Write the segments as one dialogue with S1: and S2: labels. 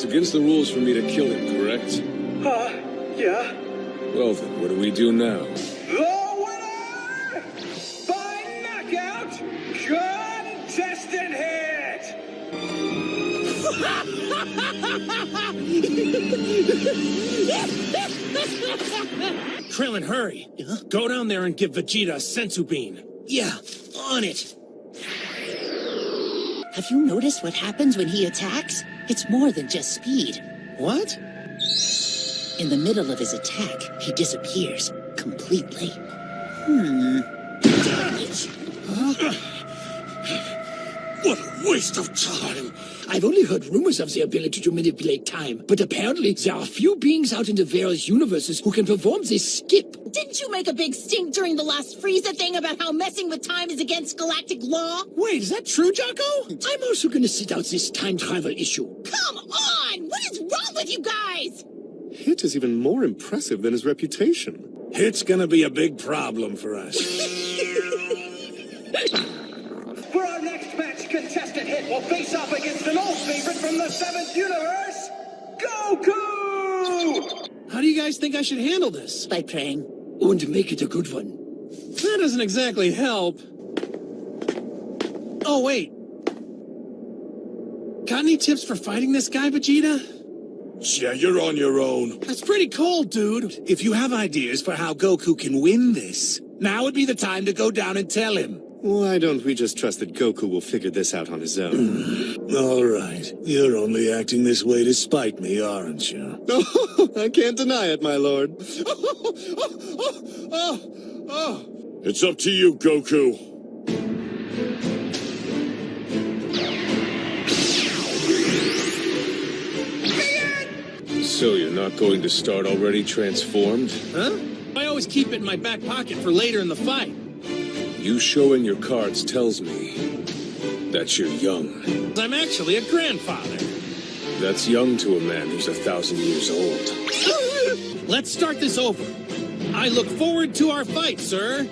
S1: against the rules for me to kill him, correct?
S2: Yeah.
S1: Well then, what do we do now?
S2: The winner! By knockout, contestant hit!
S3: Krillin, hurry! Go down there and give Vegeta a sensu bean. Yeah, on it.
S4: Have you noticed what happens when he attacks? It's more than just speed.
S3: What?
S4: In the middle of his attack, he disappears completely.
S5: What a waste of time! I've only heard rumors of the ability to manipulate time, but apparently there are few beings out in the various universes who can perform this skip.
S6: Didn't you make a big stink during the last Frieza thing about how messing with time is against galactic law?
S5: Wait, is that true, Jocko? I'm also gonna sit out this time travel issue.
S6: Come on! What is wrong with you guys?
S7: Hit is even more impressive than his reputation.
S8: Hit's gonna be a big problem for us.
S2: For our next match, contestant hit will face off against an old favorite from the 7th universe, Goku!
S3: How do you guys think I should handle this?
S4: By praying.
S5: And make it a good one.
S3: That doesn't exactly help. Oh, wait. Got any tips for fighting this guy, Vegeta?
S8: Yeah, you're on your own.
S3: That's pretty cold, dude.
S8: If you have ideas for how Goku can win this, now would be the time to go down and tell him.
S7: Why don't we just trust that Goku will figure this out on his own?
S8: All right. You're only acting this way to spite me, aren't you?
S7: Oh, I can't deny it, my lord.
S8: It's up to you, Goku.
S1: So you're not going to start already transformed?
S3: Huh? I always keep it in my back pocket for later in the fight.
S1: You showing your cards tells me that you're young.
S3: I'm actually a grandfather.
S1: That's young to a man who's 1,000 years old.
S3: Let's start this over. I look forward to our fight, sir.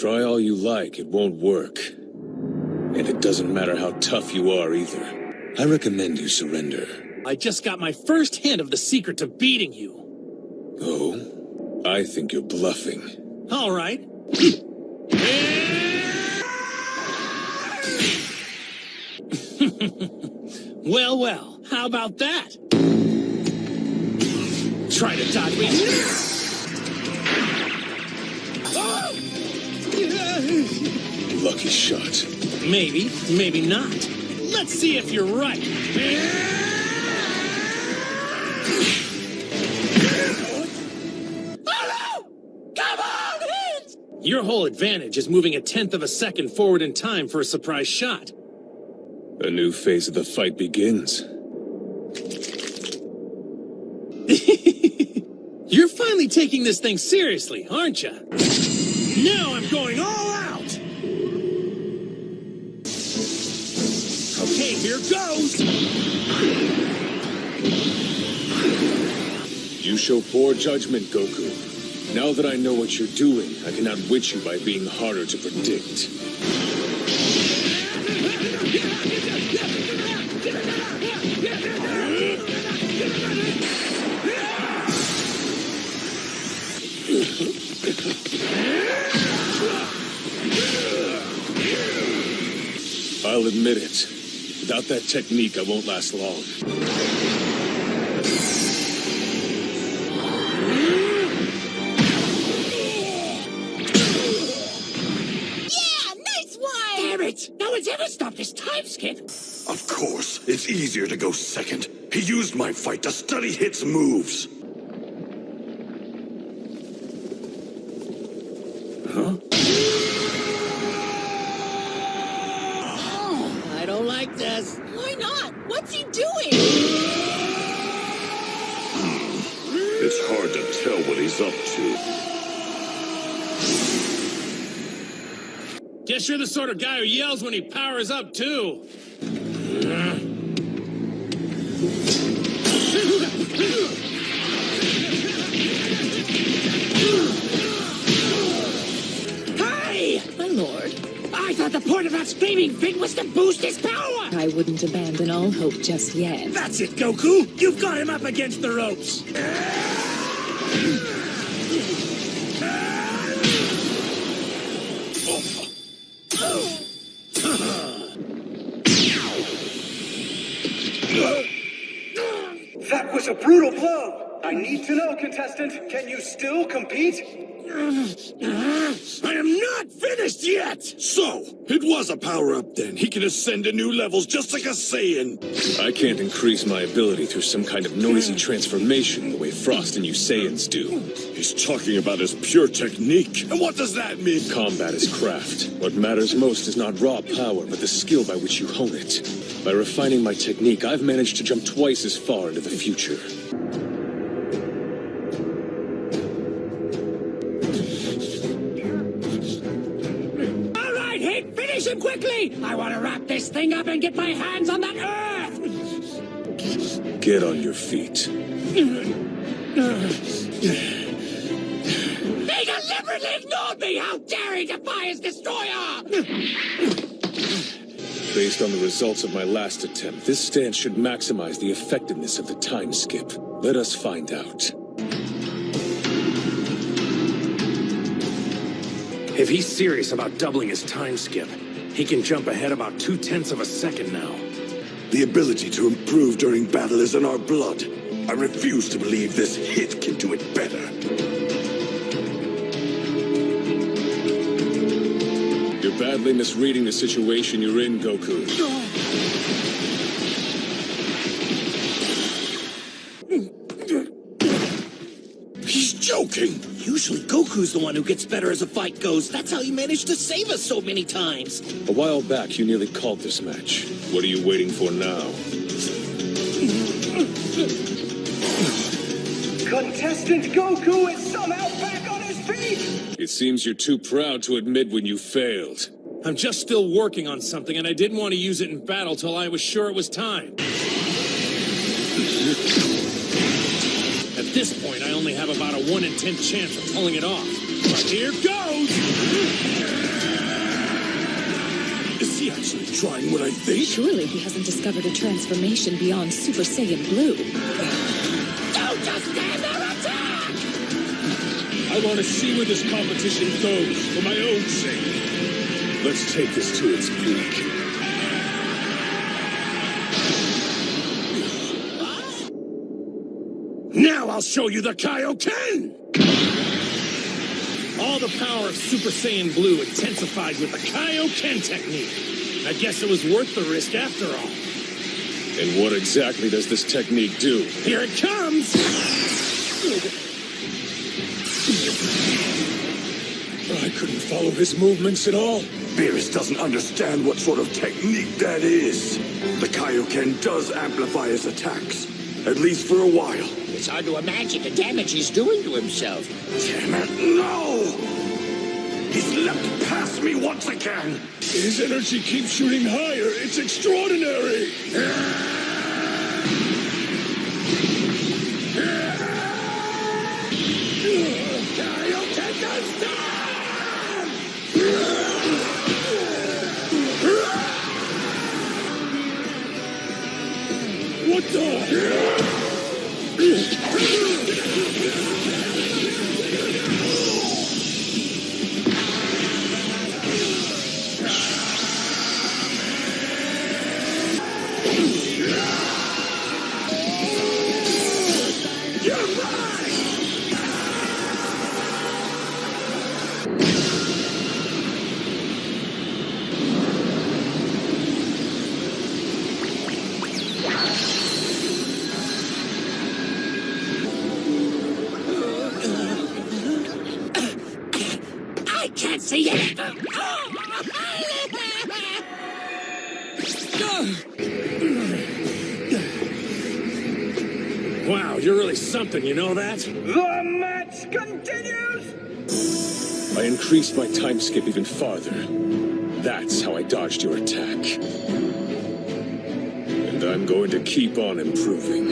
S1: Try all you like, it won't work. And it doesn't matter how tough you are either. I recommend you surrender.
S3: I just got my first hint of the secret to beating you.
S1: Oh? I think you're bluffing.
S3: All right. Well, well, how about that? Try to dodge me.
S1: Lucky shot.
S3: Maybe, maybe not. Let's see if you're right.
S6: Come on, hit!
S3: Your whole advantage is moving 1/10 of a second forward in time for a surprise shot.
S1: A new phase of the fight begins.
S3: You're finally taking this thing seriously, aren't you? Now I'm going all out! Okay, here goes!
S1: You show poor judgment, Goku. Now that I know what you're doing, I can outwit you by being harder to predict. I'll admit it. Without that technique, I won't last long.
S5: No one's ever stopped this time skip.
S8: Of course. It's easier to go second. He used my fight to study Hit's moves.
S5: Huh?
S6: Oh,
S5: I don't like this.
S6: why not? What's he doing?
S8: It's hard to tell what he's up to.
S3: Guess you're the sort of guy who yells when he powers up, too. Hey!
S6: My lord,
S3: I thought the point of that screaming thing was to boost his power!
S6: I wouldn't abandon all hope just yet.
S3: That's it, Goku! You've got him up against the ropes!
S2: That was a brutal blow. I need to know, contestant, can you still compete?
S3: I am not finished yet!
S8: So, it was a power-up then. He can ascend to new levels just like a Saiyan.
S1: I can't increase my ability through some kind of noisy transformation the way Frost and you Saiyans do.
S8: He's talking about his pure technique. And what does that mean?
S1: Combat is craft. What matters most is not raw power, but the skill by which you hone it. By refining my technique, I've managed to jump twice as far into the future.
S3: All right, Hit, finish him quickly! I want to wrap this thing up and get my hands on that Earth!
S1: Get on your feet.
S3: He deliberately ignored me! How dare he defy his destroyer!
S1: Based on the results of my last attempt, this stance should maximize the effectiveness of the time skip. Let us find out.
S3: If he's serious about doubling his time skip, he can jump ahead about 0.2 of a second now.
S8: The ability to improve during battle is in our blood. I refuse to believe this Hit can do it better.
S1: You're badly misreading the situation you're in, Goku.
S8: He's joking!
S3: Usually Goku's the one who gets better as the fight goes. That's how he managed to save us so many times.
S1: A while back, you nearly called this match. What are you waiting for now?
S2: Contestant Goku is somehow back on his feet!
S1: It seems you're too proud to admit when you failed.
S3: I'm just still working on something, and I didn't want to use it in battle till I was sure it was time. At this point, I only have about a 1 in 10 chance of pulling it off. But here goes!
S8: Is he actually trying what I think?
S6: Surely he hasn't discovered a transformation beyond Super Saiyan Blue.
S3: Don't just stand there, attack!
S1: I want to see where this competition goes, for my own sake. Let's take this to its peak.
S3: Now I'll show you the Kaioken! All the power of Super Saiyan Blue intensified with the Kaioken technique. I guess it was worth the risk after all.
S1: And what exactly does this technique do?
S3: Here it comes!
S1: I couldn't follow his movements at all.
S8: Beerus doesn't understand what sort of technique that is. The Kaioken does amplify his attacks, at least for a while.
S4: It's hard to imagine the damage he's doing to himself.
S8: Damn it, no! He's leapt past me once again!
S1: His energy keeps shooting higher. It's extraordinary.
S3: Kaioken goes down!
S1: What the?
S3: I can't see it! Wow, you're really something, you know that?
S2: The match continues!
S1: I increased my time skip even farther. That's how I dodged your attack. And I'm going to keep on improving.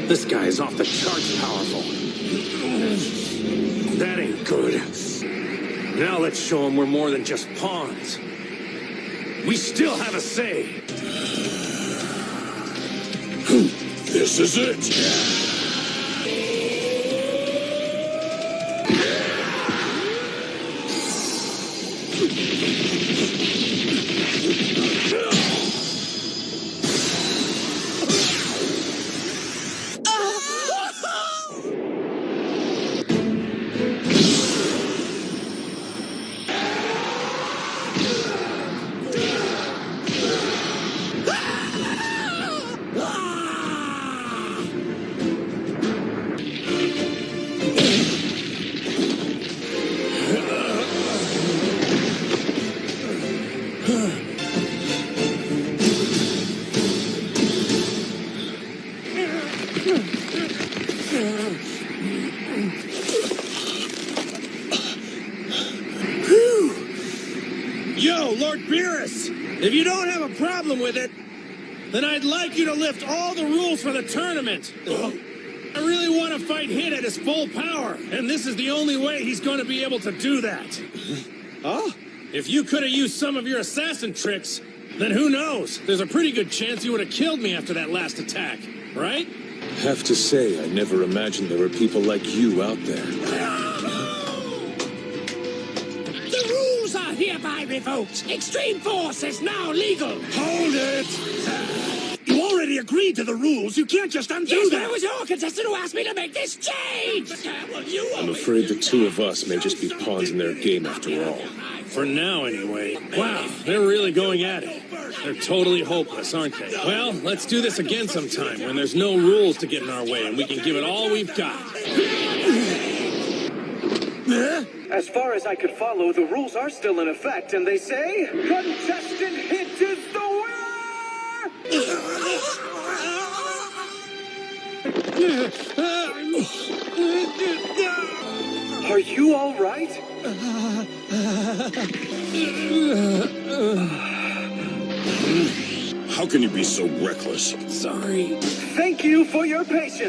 S3: This guy is off the charts powerful. That ain't good. Now let's show him we're more than just pawns. We still have a say.
S8: This is it.
S3: Yo, Lord Beerus! If you don't have a problem with it, then I'd like you to lift all the rules for the tournament. I really want to fight Hit at his full power, and this is the only way he's going to be able to do that.
S7: Huh?
S3: If you could have used some of your assassin tricks, then who knows? There's a pretty good chance you would have killed me after that last attack, right?
S1: Have to say, I never imagined there were people like you out there.
S5: The rules are hereby revoked. Extreme force is now legal.
S3: Hold it! You already agreed to the rules. You can't just undo
S5: Yes, but
S3: that.
S5: it was your contestant who asked me to make this change.
S1: I'm afraid the two of us may just be pawns in their game after all.
S3: For now, anyway. Wow, they're really going at it. They're totally hopeless, aren't they? Well, let's do this again sometime when there's no rules to get in our way and we can give it all we've got.
S2: As far as I could follow, the rules are still in effect, and they say, Contestant Hit is the winner! Are you all right?
S8: How can you be so reckless?
S3: Sorry.
S2: Thank you for your patience.